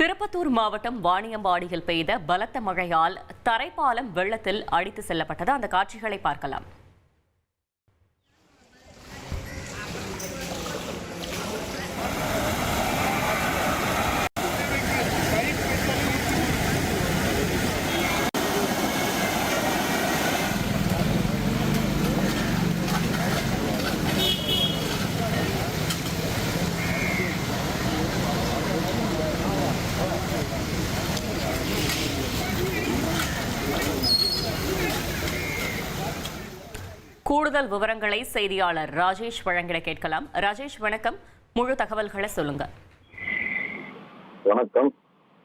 திருப்பத்தூர் மாவட்டம் வாணியம்பாடியில் பெய்த பலத்த மழையால் தரைப்பாலம் வெள்ளத்தில் அடித்து செல்லப்பட்டது. அந்த காட்சிகளை பார்க்கலாம். கூடுதல் விவரங்களை செய்தியாளர் ராஜேஷ் வழங்கிட கேட்கலாம். ராஜேஷ், வணக்கம். முழு தகவல்களை சொல்லுங்க. வணக்கம்.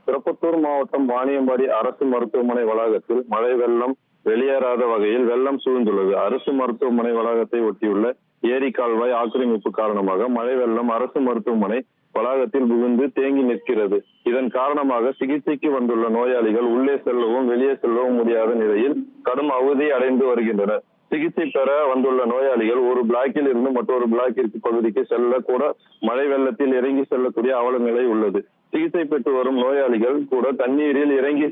திருப்பத்தூர் மாவட்டம் வாணியம்பாடி அரசு மருத்துவமனை வளாகத்தில் மழை வெள்ளம் வெளியேறாத வகையில் வெள்ளம் சூழ்ந்துள்ளது. அரசு மருத்துவமனை வளாகத்தை ஒட்டியுள்ள ஏரி கால்வாய் ஆக்கிரமிப்பு காரணமாக மழை வெள்ளம் அரசு மருத்துவமனை வளாகத்தில் புகுந்து தேங்கி நிற்கிறது. இதன் காரணமாக சிகிச்சைக்கு வந்துள்ள நோயாளிகள் உள்ளே செல்லவும் வெளியே செல்லவும் முடியாத நிலையில் கடும் அவதி அடைந்து வருகின்றனர். சிகிச்சை பெற வந்துள்ள நோயாளிகள் ஒரு பிளாக்கில் இருந்து மற்றொரு பிளாக்கிற்கு பகுதிக்கு செல்ல கூட மழை வெள்ளத்தில் இறங்கி செல்லக்கூடிய அவல நிலை உள்ளது. சிகிச்சை பெற்று வரும் நோயாளிகள் கூட தண்ணீரில் இறங்கி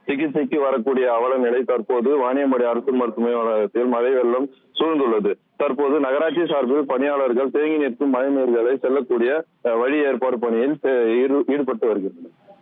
சிகிச்சைக்கு வரக்கூடிய அவல நிலை தற்போது வாணியம்பாடி அரசு மருத்துவமனை வளாகத்தில் மழை வெள்ளம் சூழ்ந்துள்ளது. தற்போது நகராட்சி சார்பில் பணியாளர்கள் தேங்கி நிற்கும் மழை நீர்களை செல்லக்கூடிய வழி ஏற்பாடு பணியில் ஈடுபட்டு வருகின்றனர்.